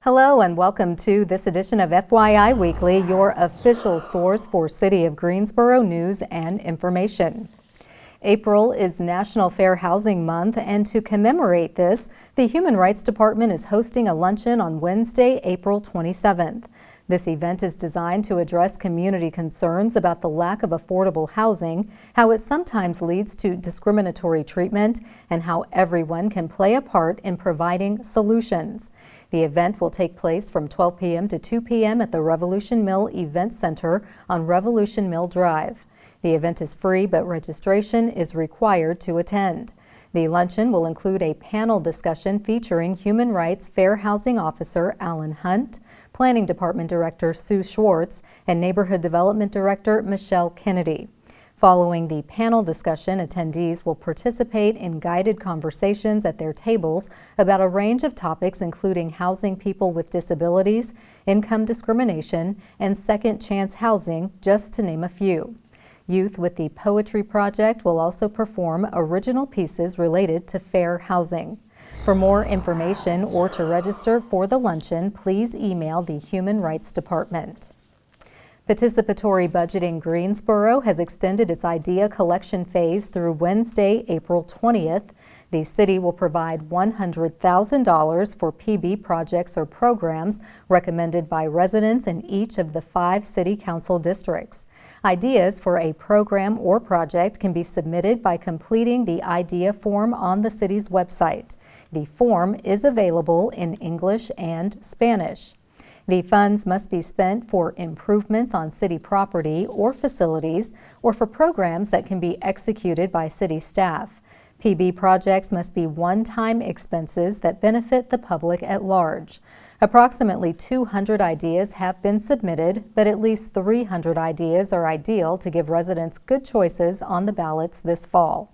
Hello and welcome to this edition of FYI Weekly, your official source for City of Greensboro news and information. April is National Fair Housing Month, and to commemorate this, the Human Rights Department is hosting a luncheon on Wednesday, April 27th. This event is designed to address community concerns about the lack of affordable housing, how it sometimes leads to discriminatory treatment, and how everyone can play a part in providing solutions. The event will take place from 12 p.m. to 2 p.m. at the Revolution Mill Event Center on Revolution Mill Drive. The event is free, but registration is required to attend. The luncheon will include a panel discussion featuring Human Rights Fair Housing Officer Alan Hunt, Planning Department Director Sue Schwartz, and Neighborhood Development Director Michelle Kennedy. Following the panel discussion, attendees will participate in guided conversations at their tables about a range of topics including housing people with disabilities, income discrimination, and second chance housing, just to name a few. Youth with the Poetry Project will also perform original pieces related to fair housing. For more information or to register for the luncheon, please email the Human Rights Department. Participatory Budgeting Greensboro has extended its idea collection phase through Wednesday, April 20th. The city will provide $100,000 for PB projects or programs recommended by residents in each of the 5 city council districts. Ideas for a program or project can be submitted by completing the idea form on the city's website. The form is available in English and Spanish. The funds must be spent for improvements on city property or facilities, or for programs that can be executed by city staff. PB projects must be one-time expenses that benefit the public at large. Approximately 200 ideas have been submitted, but at least 300 ideas are ideal to give residents good choices on the ballots this fall.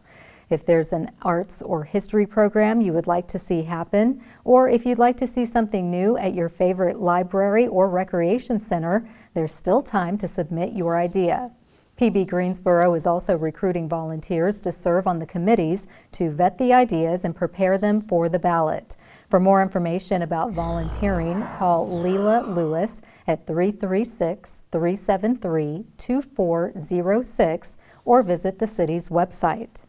If there's an arts or history program you would like to see happen, or if you'd like to see something new at your favorite library or recreation center, there's still time to submit your idea. PB Greensboro is also recruiting volunteers to serve on the committees to vet the ideas and prepare them for the ballot. For more information about volunteering, call Leela Lewis at 336-373-2406 or visit the city's website.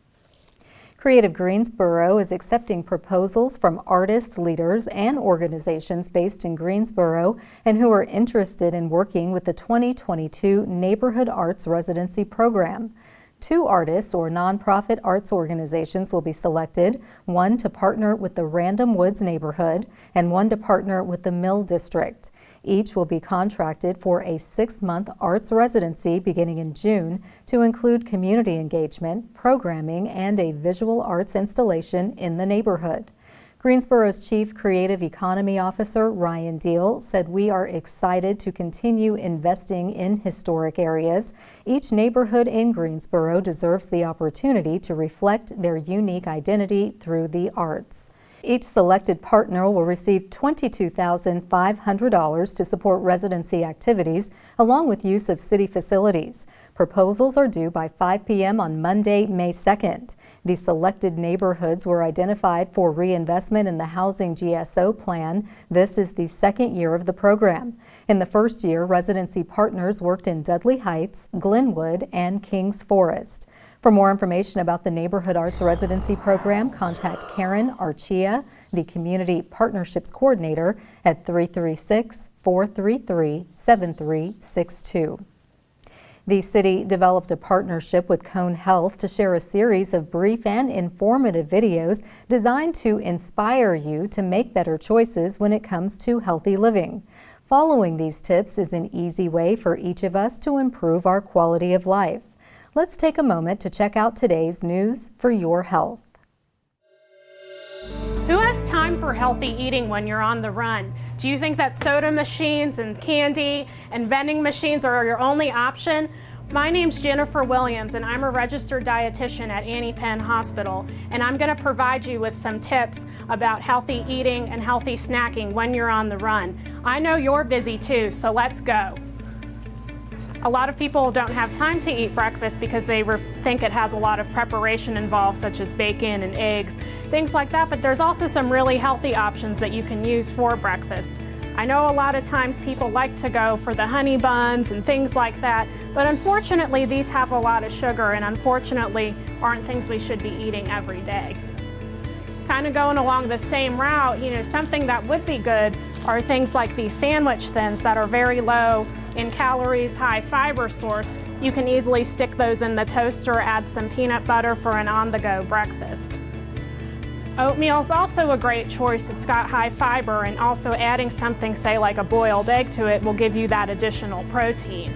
Creative Greensboro is accepting proposals from artists, leaders, and organizations based in Greensboro and who are interested in working with the 2022 Neighborhood Arts Residency Program. 2 artists or nonprofit arts organizations will be selected, one to partner with the Random Woods neighborhood and one to partner with the Mill District. Each will be contracted for a 6-month arts residency beginning in June to include community engagement, programming, and a visual arts installation in the neighborhood. Greensboro's Chief Creative Economy Officer, Ryan Deal, said, "We are excited to continue investing in historic areas. Each neighborhood in Greensboro deserves the opportunity to reflect their unique identity through the arts." Each selected partner will receive $22,500 to support residency activities, along with use of city facilities. Proposals are due by 5 p.m. on Monday, May 2nd. The selected neighborhoods were identified for reinvestment in the Housing GSO plan. This is the second year of the program. In the first year, residency partners worked in Dudley Heights, Glenwood, and Kings Forest. For more information about the Neighborhood Arts Residency Program, contact Karen Archia, the Community Partnerships Coordinator, at 336-433-7362. The city developed a partnership with Cone Health to share a series of brief and informative videos designed to inspire you to make better choices when it comes to healthy living. Following these tips is an easy way for each of us to improve our quality of life. Let's take a moment to check out today's news for your health. Who has time for healthy eating when you're on the run? Do you think that soda machines and candy and vending machines are your only option? My name's Jennifer Williams, and I'm a registered dietitian at Annie Penn Hospital, and I'm going to provide you with some tips about healthy eating and healthy snacking when you're on the run. I know you're busy too, so let's go. A lot of people don't have time to eat breakfast because they think it has a lot of preparation involved, such as bacon and eggs, things like that, but there's also some really healthy options that you can use for breakfast. I know a lot of times people like to go for the honey buns and things like that, but unfortunately these have a lot of sugar and unfortunately aren't things we should be eating every day. Kind of going along the same route, something that would be good are things like these sandwich thins that are very low in calories, high fiber source. You can easily stick those in the toaster, add some peanut butter for an on-the-go breakfast. Oatmeal is also a great choice. It's got high fiber, and also adding something, say like a boiled egg to it, will give you that additional protein.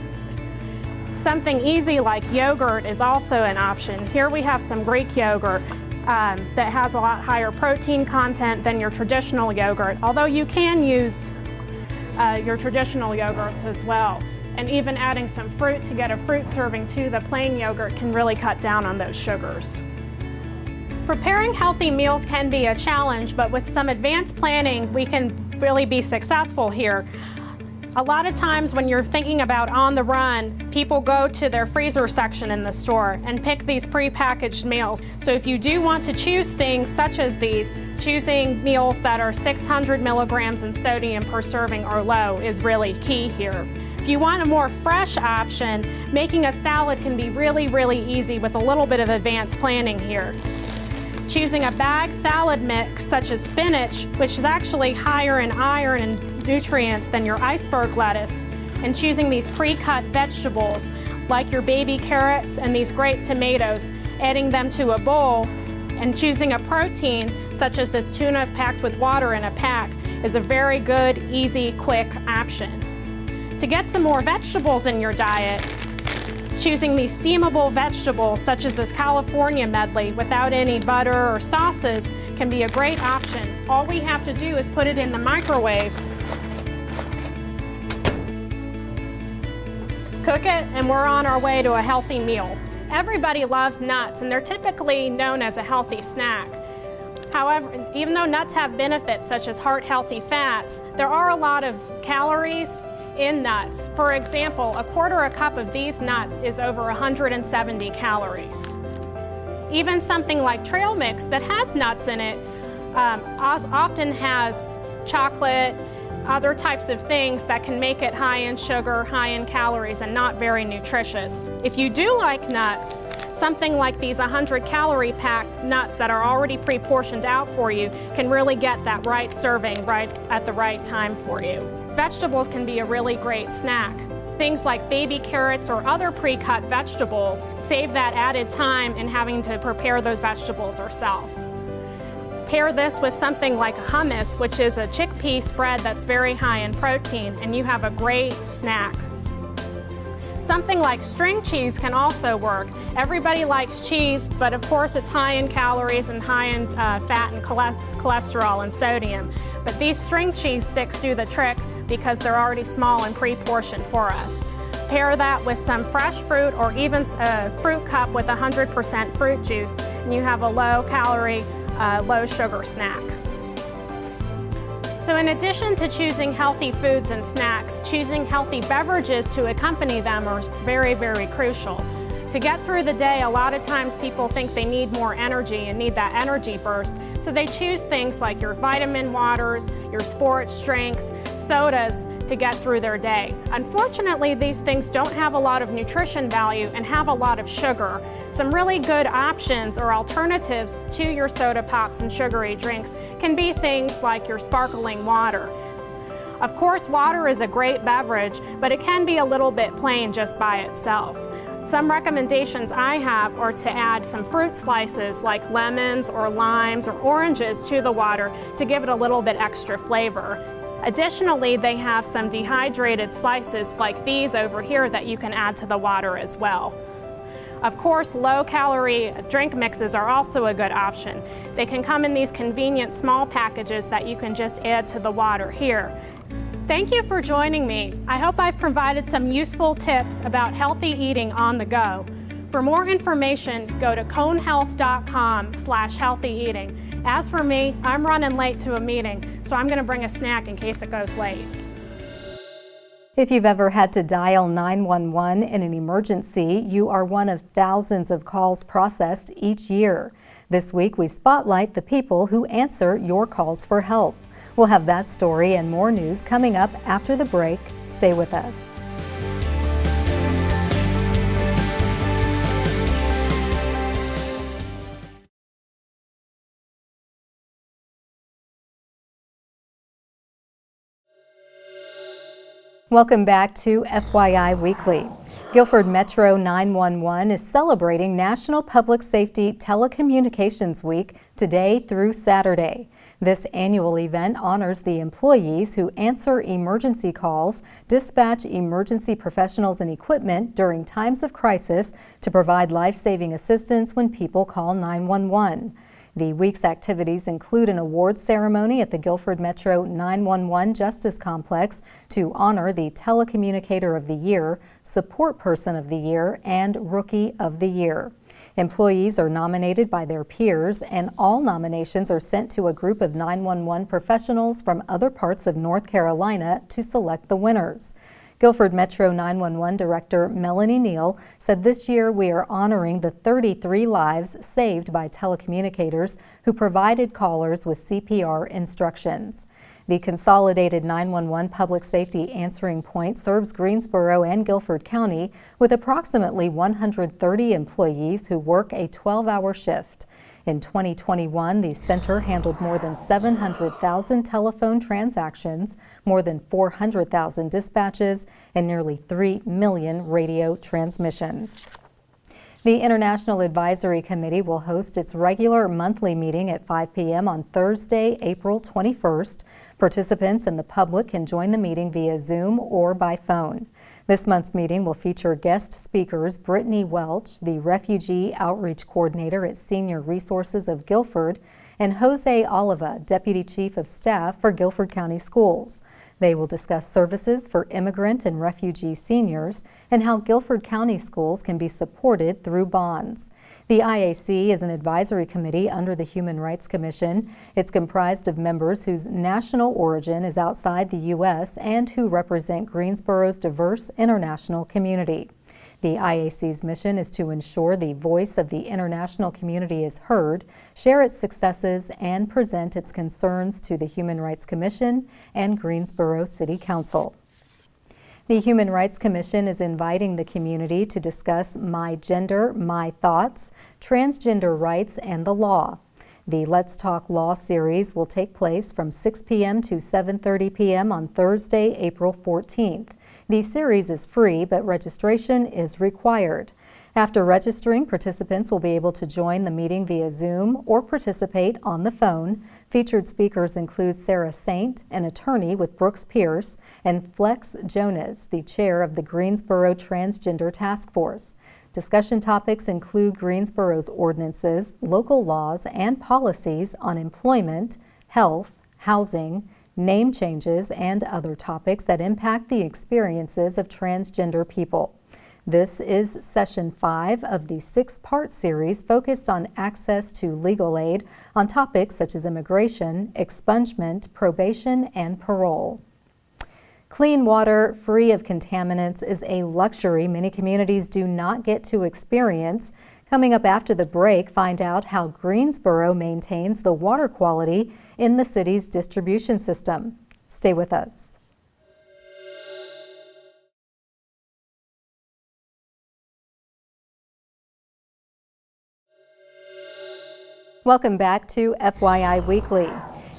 Something easy like yogurt is also an option. Here we have some Greek yogurt that has a lot higher protein content than your traditional yogurt, although you can use your traditional yogurts as well. And even adding some fruit to get a fruit serving to the plain yogurt can really cut down on those sugars. Preparing healthy meals can be a challenge, but with some advanced planning, we can really be successful here. A lot of times when you're thinking about on the run, people go to their freezer section in the store and pick these prepackaged meals. So if you do want to choose things such as these, choosing meals that are 600 milligrams in sodium per serving or low is really key here. If you want a more fresh option, making a salad can be really easy with a little bit of advanced planning here. Choosing a bag salad mix such as spinach, which is actually higher in iron and nutrients than your iceberg lettuce, and choosing these pre-cut vegetables like your baby carrots and these grape tomatoes, adding them to a bowl, and choosing a protein such as this tuna packed with water in a pack is a very good, easy, quick option. To get some more vegetables in your diet, choosing these steamable vegetables such as this California medley without any butter or sauces can be a great option. All we have to do is put it in the microwave, cook it, and we're on our way to a healthy meal. Everybody loves nuts, and they're typically known as a healthy snack. However, even though nuts have benefits such as heart-healthy fats, there are a lot of calories in nuts. For example, a quarter a cup of these nuts is over 170 calories. Even something like trail mix that has nuts in it often has chocolate, other types of things that can make it high in sugar, high in calories, and not very nutritious. If you do like nuts, something like these 100-calorie packed nuts that are already pre-portioned out for you can really get that right serving right at the right time for you. Vegetables can be a really great snack. Things like baby carrots or other pre-cut vegetables save that added time in having to prepare those vegetables yourself. Pair this with something like hummus, which is a chickpea spread that's very high in protein, and you have a great snack. Something like string cheese can also work. Everybody likes cheese, but of course it's high in calories and high in fat and cholesterol and sodium. But these string cheese sticks do the trick because they're already small and pre-portioned for us. Pair that with some fresh fruit or even a fruit cup with 100% fruit juice, and you have a low-calorie, low-sugar snack. So in addition to choosing healthy foods and snacks, choosing healthy beverages to accompany them are very crucial. To get through the day, a lot of times people think they need more energy and need that energy burst, so they choose things like your vitamin waters, your sports drinks, sodas to get through their day. Unfortunately, these things don't have a lot of nutrition value and have a lot of sugar. Some really good options or alternatives to your soda pops and sugary drinks can be things like your sparkling water. Of course, water is a great beverage, but it can be a little bit plain just by itself. Some recommendations I have are to add some fruit slices like lemons or limes or oranges to the water to give it a little bit extra flavor. Additionally, they have some dehydrated slices like these over here that you can add to the water as well. Of course, low-calorie drink mixes are also a good option. They can come in these convenient small packages that you can just add to the water here. Thank you for joining me. I hope I've provided some useful tips about healthy eating on the go. For more information, go to conehealth.com/healthy eating. As for me, I'm running late to a meeting, so I'm going to bring a snack in case it goes late. If you've ever had to dial 911 in an emergency, you are one of thousands of calls processed each year. This week, we spotlight the people who answer your calls for help. We'll have that story and more news coming up after the break. Stay with us. Welcome back to FYI Weekly. Guilford Metro 911 is celebrating National Public Safety Telecommunications Week today through Saturday. This annual event honors the employees who answer emergency calls, dispatch emergency professionals and equipment during times of crisis to provide life-saving assistance when people call 911. The week's activities include an awards ceremony at the Guilford Metro 911 Justice Complex to honor the Telecommunicator of the Year, Support Person of the Year, and Rookie of the Year. Employees are nominated by their peers, and all nominations are sent to a group of 911 professionals from other parts of North Carolina to select the winners. Guilford Metro 911 Director Melanie Neal said this year we are honoring the 33 lives saved by telecommunicators who provided callers with CPR instructions. The Consolidated 911 Public Safety Answering Point serves Greensboro and Guilford County with approximately 130 employees who work a 12-hour shift. In 2021, the center handled more than 700,000 telephone transactions, more than 400,000 dispatches, and nearly 3 million radio transmissions. The International Advisory Committee will host its regular monthly meeting at 5 p.m. on Thursday, April 21st. Participants and the public can join the meeting via Zoom or by phone. This month's meeting will feature guest speakers Brittany Welch, the Refugee Outreach Coordinator at Senior Resources of Guilford, and Jose Oliva, Deputy Chief of Staff for Guilford County Schools. They will discuss services for immigrant and refugee seniors and how Guilford County schools can be supported through bonds. The IAC is an advisory committee under the Human Rights Commission. It's comprised of members whose national origin is outside the U.S. and who represent Greensboro's diverse international community. The IAC's mission is to ensure the voice of the international community is heard, share its successes, and present its concerns to the Human Rights Commission and Greensboro City Council. The Human Rights Commission is inviting the community to discuss My Gender, My Thoughts, transgender rights, and the law. The Let's Talk Law series will take place from 6 p.m. to 7:30 p.m. on Thursday, April 14th. The series is free, but registration is required. After registering, participants will be able to join the meeting via Zoom or participate on the phone. Featured speakers include Sarah Saint, an attorney with Brooks Pierce, and Flex Jonas, the chair of the Greensboro Transgender Task Force. Discussion topics include Greensboro's ordinances, local laws, and policies on employment, health, housing, name changes, and other topics that impact the experiences of transgender people. This is Session 5 of the 6-part series focused on access to legal aid on topics such as immigration, expungement, probation, and parole. Clean water, free of contaminants, is a luxury many communities do not get to experience. Coming up after the break, find out how Greensboro maintains the water quality in the city's distribution system. Stay with us. Welcome back to FYI Weekly.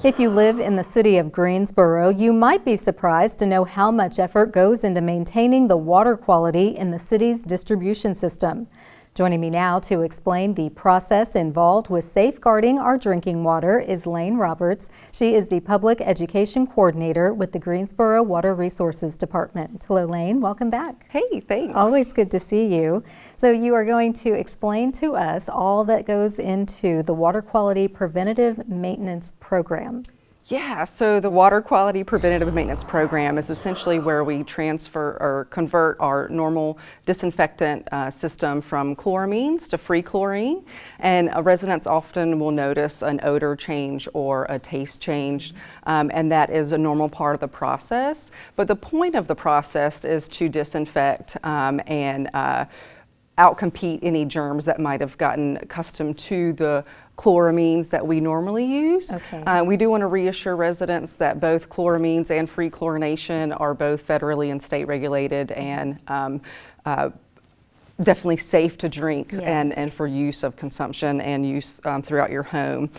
If you live in the city of Greensboro, you might be surprised to know how much effort goes into maintaining the water quality in the city's distribution system. Joining me now to explain the process involved with safeguarding our drinking water is Lane Roberts. She is the Public Education Coordinator with the Greensboro Water Resources Department. Hello, Lane. Welcome back. Hey, thanks. Always good to see you. So you are going to explain to us all that goes into the Water Quality Preventative Maintenance Program. Yeah, so the Water Quality Preventative Maintenance Program is essentially where we transfer or convert our normal disinfectant system from chloramines to free chlorine. And residents often will notice an odor change or a taste change, and that is a normal part of the process. But the point of the process is to disinfect and outcompete any germs that might have gotten accustomed to the chloramines that we normally use. Okay. We do want to reassure residents that both chloramines and free chlorination are both federally and state regulated and definitely safe to drink. Yes. and for use of consumption and use throughout your home.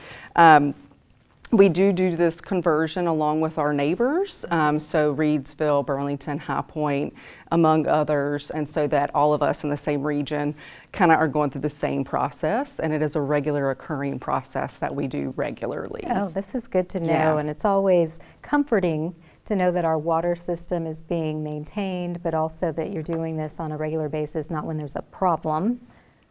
We do this conversion along with our neighbors, so Reedsville, Burlington, High Point, among others, and so that all of us in the same region kind of are going through the same process, and it is a regular occurring process that we do regularly. Oh, this is good to know, Yeah. and it's always comforting to know that our water system is being maintained, but also that you're doing this on a regular basis, not when there's a problem.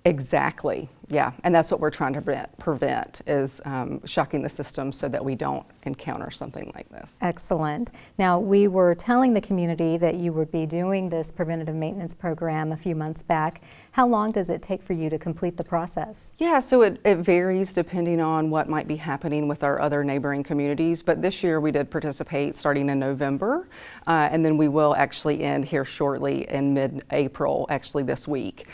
Exactly, yeah, and that's what we're trying to prevent is shocking the system so that we don't encounter something like this. Excellent. Now, we were telling the community that you would be doing this preventative maintenance program a few months back. How long does it take for you to complete the process? Yeah, so it varies depending on what might be happening with our other neighboring communities, but this year we did participate starting in November, and then we will actually end here shortly in mid-April, actually this week.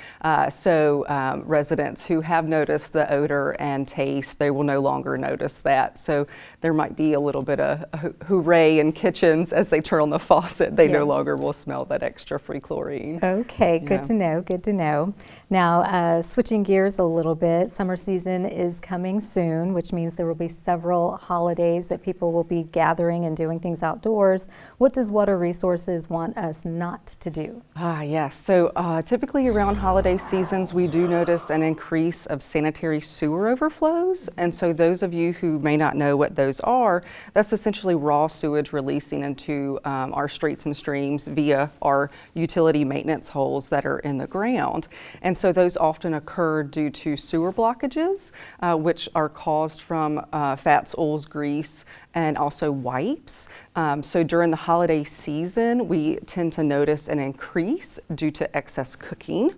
Residents who have noticed the odor and taste, they will no longer notice that. So there might be a little bit of hooray in kitchens as they turn on the faucet. They no Yes. longer will smell that extra free chlorine. Okay, good Yeah. to know, good to know. Now, switching gears a little bit, summer season is coming soon, which means there will be several holidays that people will be gathering and doing things outdoors. What does Water Resources want us not to do? Yes. So typically around holiday seasons, we do notice an increase of sanitary sewer overflows. And so those of you who may not know what those are, that's essentially raw sewage releasing into our streets and streams via our utility maintenance holes that are in the ground. And so those often occur due to sewer blockages, which are caused from fats, oils, grease, and also wipes. So during the holiday season, we tend to notice an increase due to excess cooking.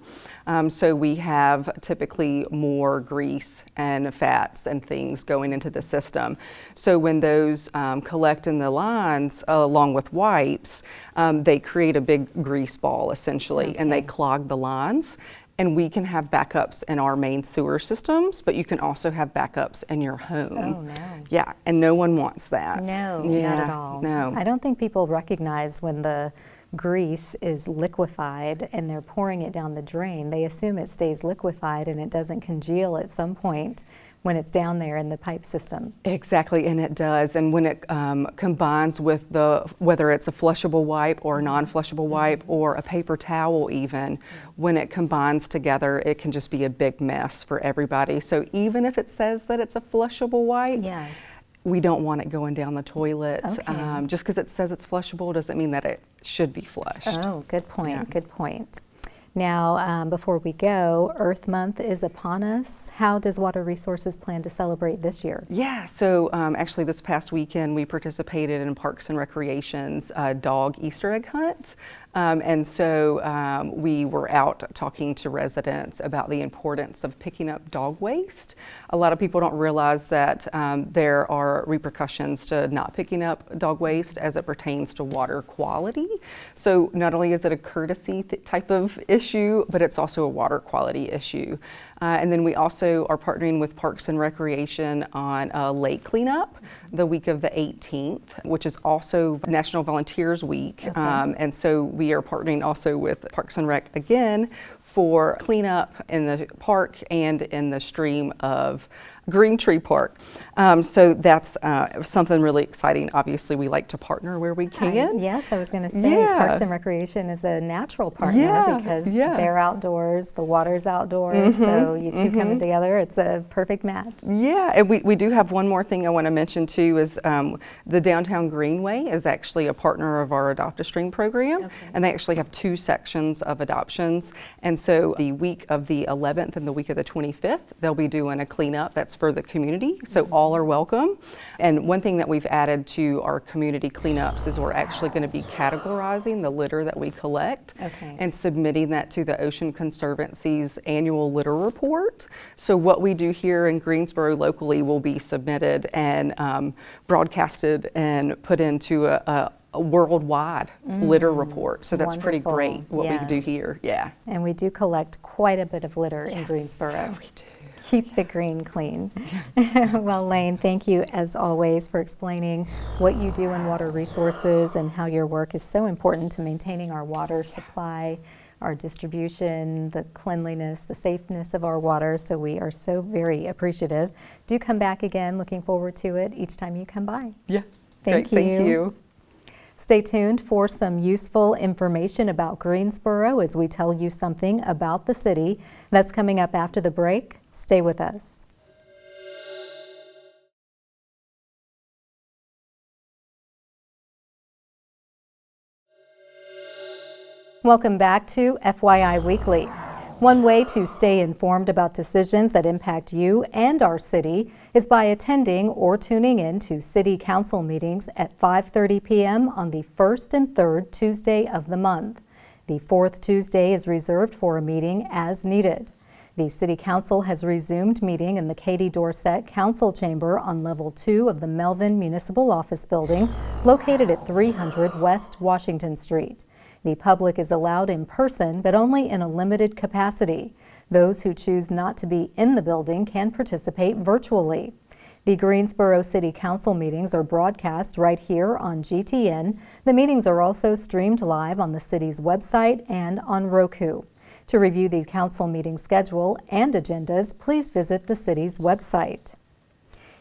So we have typically more grease and fats and things going into the system. So when those collect in the lines along with wipes, they create a big grease ball essentially, and they clog the lines. And we can have backups in our main sewer systems, but you can also have backups in your home. Oh, no. Yeah, and no one wants that. No, Yeah, not at all. No. I don't think people recognize when the grease is liquefied and they're pouring it down the drain. They assume it stays liquefied and it doesn't congeal at some point when it's down there in the pipe system. Exactly, and it does. And when it combines with whether it's a flushable wipe or a non-flushable wipe or a paper towel even, when it combines together, it can just be a big mess for everybody. So even if it says that it's a flushable wipe, Yes. we don't want it going down the toilet. Okay. Just because it says it's flushable doesn't mean that it should be flushed. Oh, good point, Yeah. good point. Now, before we go, Earth Month is upon us. How does Water Resources plan to celebrate this year? Yeah, so actually this past weekend we participated in Parks and Recreation's dog Easter egg hunt. And so we were out talking to residents about the importance of picking up dog waste. A lot of people don't realize that there are repercussions to not picking up dog waste as it pertains to water quality. So not only is it a courtesy type of issue, but it's also a water quality issue. And then we also are partnering with Parks and Recreation on a lake cleanup the week of the 18th, which is also National Volunteers Week. Okay. And so we are partnering also with Parks and Rec again for cleanup in the park and in the stream of Green Tree Park. So that's something really exciting. Obviously, we like to partner where we can. Yes, I was going to say Yeah. Parks and Recreation is a natural partner Yeah, because yeah. they're outdoors, the water's outdoors, so you two coming together, it's a perfect match. Yeah, and we do have one more thing I want to mention too is the Downtown Greenway is actually a partner of our Adopt a Stream program, and they actually have 2 sections of adoptions. And so the week of the 11th and the week of the 25th, they'll be doing a cleanup that's for the community, so all are welcome. And one thing that we've added to our community cleanups is we're actually going to be categorizing the litter that we collect and submitting that to the Ocean Conservancy's annual litter report. So what we do here in Greensboro locally will be submitted and broadcasted and put into a worldwide litter report. So that's pretty Wonderful. great what we do Yes. here. Yeah. And we do collect quite a bit of litter in Greensboro. We do. Keep the green clean. Well, Lane, thank you as always for explaining what you do in water resources and how your work is so important to maintaining our water supply, our distribution, the cleanliness, the safeness of our water. So we are so very appreciative. Do come back again. Looking forward to it each time you come by. Yeah. Thank you. Thank you. Stay tuned for some useful information about Greensboro as we tell you something about the city. That's coming up after the break. Stay with us. Welcome back to FYI Weekly. One way to stay informed about decisions that impact you and our city is by attending or tuning in to City Council meetings at 5:30 p.m. on the first and third Tuesday of the month. The fourth Tuesday is reserved for a meeting as needed. The City Council has resumed meeting in the Katie Dorsett Council Chamber on Level 2 of the Melvin Municipal Office Building, located at 300 West Washington Street. The public is allowed in person, but only in a limited capacity. Those who choose not to be in the building can participate virtually. The Greensboro City Council meetings are broadcast right here on GTN. The meetings are also streamed live on the city's website and on Roku. To review the council meeting schedule and agendas, please visit the city's website.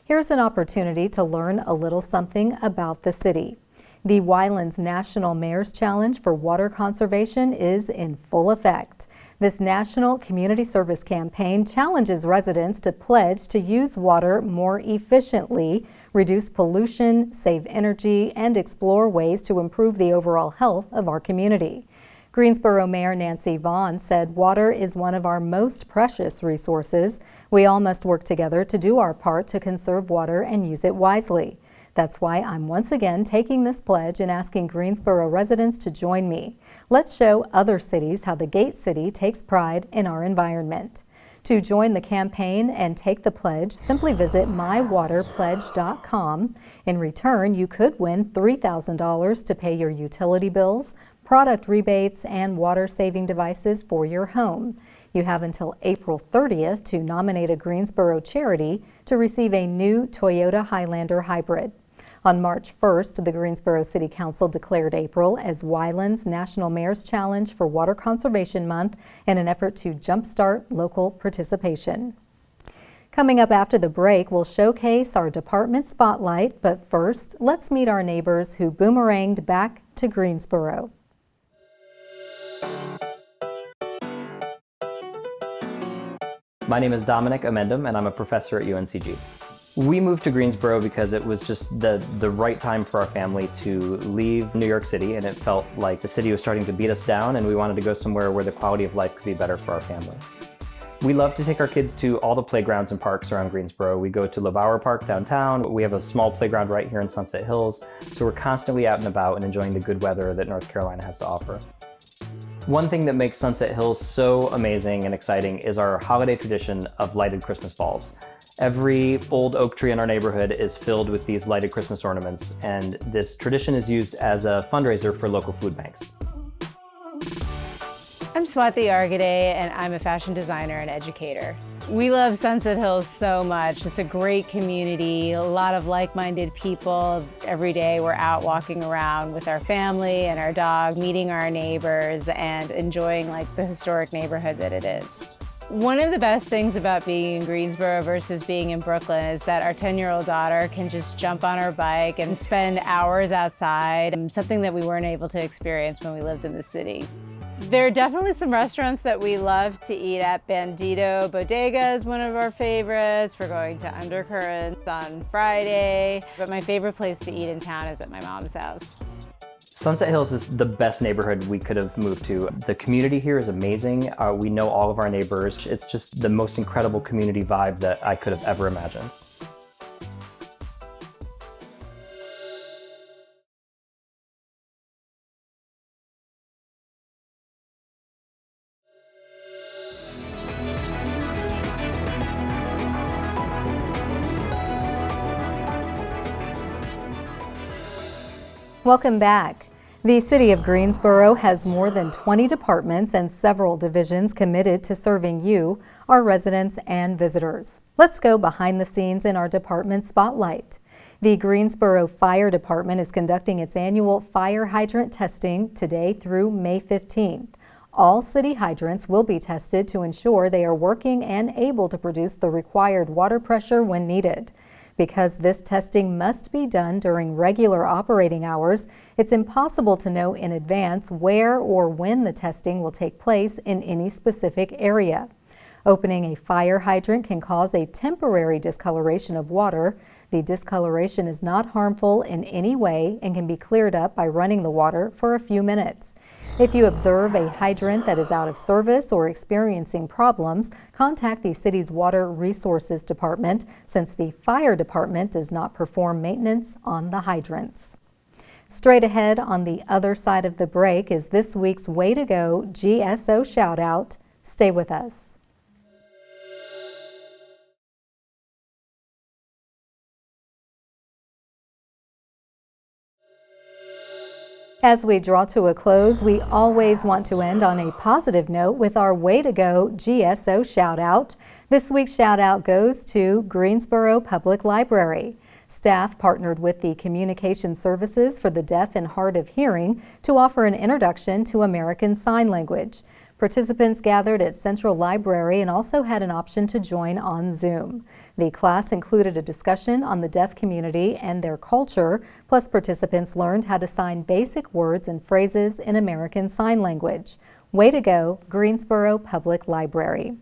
Here's an opportunity to learn a little something about the city. The Wylands National Mayor's Challenge for Water Conservation is in full effect. This national community service campaign challenges residents to pledge to use water more efficiently, reduce pollution, save energy, and explore ways to improve the overall health of our community. Greensboro Mayor Nancy Vaughn said water is one of our most precious resources. We all must work together to do our part to conserve water and use it wisely. That's why I'm once again taking this pledge and asking Greensboro residents to join me. Let's show other cities how the Gate City takes pride in our environment. To join the campaign and take the pledge, simply visit mywaterpledge.com. In return, you could win $3,000 to pay your utility bills, product rebates, and water-saving devices for your home. You have until April 30th to nominate a Greensboro charity to receive a new Toyota Highlander hybrid. On March 1st, the Greensboro City Council declared April as Wylands National Mayor's Challenge for Water Conservation Month in an effort to jumpstart local participation. Coming up after the break, we'll showcase our department spotlight, but first, let's meet our neighbors who boomeranged back to Greensboro. My name is Dominic Amendum, and I'm a professor at UNCG. We moved to Greensboro because it was just the right time for our family to leave New York City, and it felt like the city was starting to beat us down, and we wanted to go somewhere where the quality of life could be better for our family. We love to take our kids to all the playgrounds and parks around Greensboro. We go to LeBauer Park downtown. We have a small playground right here in Sunset Hills, so we're constantly out and about and enjoying the good weather that North Carolina has to offer. One thing that makes Sunset Hills so amazing and exciting is our holiday tradition of lighted Christmas balls. Every old oak tree in our neighborhood is filled with these lighted Christmas ornaments, and this tradition is used as a fundraiser for local food banks. I'm Swati Argade, and I'm a fashion designer and educator. We love Sunset Hills so much. It's a great community, a lot of like-minded people. Every day we're out walking around with our family and our dog, meeting our neighbors and enjoying the historic neighborhood that it is. One of the best things about being in Greensboro versus being in Brooklyn is that our 10-year-old daughter can just jump on her bike and spend hours outside, something that we weren't able to experience when we lived in the city. There are definitely some restaurants that we love to eat at. Bandito Bodega is one of our favorites. We're going to Undercurrents on Friday. But my favorite place to eat in town is at my mom's house. Sunset Hills is the best neighborhood we could have moved to. The community here is amazing. We know all of our neighbors. It's just the most incredible community vibe that I could have ever imagined. Welcome back. The City of Greensboro has more than 20 departments and several divisions committed to serving you, our residents and visitors. Let's go behind the scenes in our department spotlight. The Greensboro Fire Department is conducting its annual fire hydrant testing today through May 15th. All city hydrants will be tested to ensure they are working and able to produce the required water pressure when needed. Because this testing must be done during regular operating hours, it's impossible to know in advance where or when the testing will take place in any specific area. Opening a fire hydrant can cause a temporary discoloration of water. The discoloration is not harmful in any way and can be cleared up by running the water for a few minutes. If you observe a hydrant that is out of service or experiencing problems, contact the city's Water Resources Department, since the fire department does not perform maintenance on the hydrants. Straight ahead on the other side of the break is this week's Way to Go GSO shout out. Stay with us. As we draw to a close, we always want to end on a positive note with our Way to Go GSO shout out. This week's shout out goes to Greensboro Public Library. Staff partnered with the Communication Services for the Deaf and Hard of Hearing to offer an introduction to American Sign Language. Participants gathered at Central Library and also had an option to join on Zoom. The class included a discussion on the deaf community and their culture, plus participants learned how to sign basic words and phrases in American Sign Language. Way to go, Greensboro Public Library.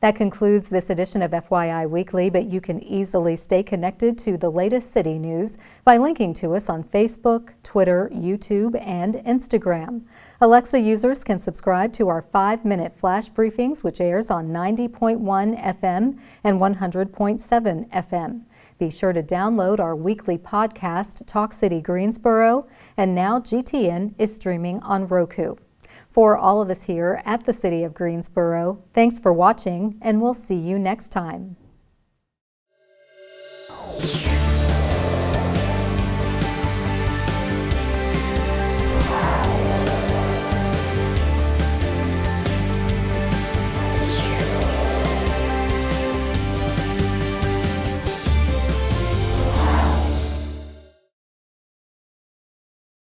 That concludes this edition of FYI Weekly, but you can easily stay connected to the latest city news by linking to us on Facebook, Twitter, YouTube, and Instagram. Alexa users can subscribe to our 5-minute flash briefings, which airs on 90.1 FM and 100.7 FM. Be sure to download our weekly podcast, Talk City Greensboro, and now GTN is streaming on Roku. For all of us here at the City of Greensboro, thanks for watching, and we'll see you next time.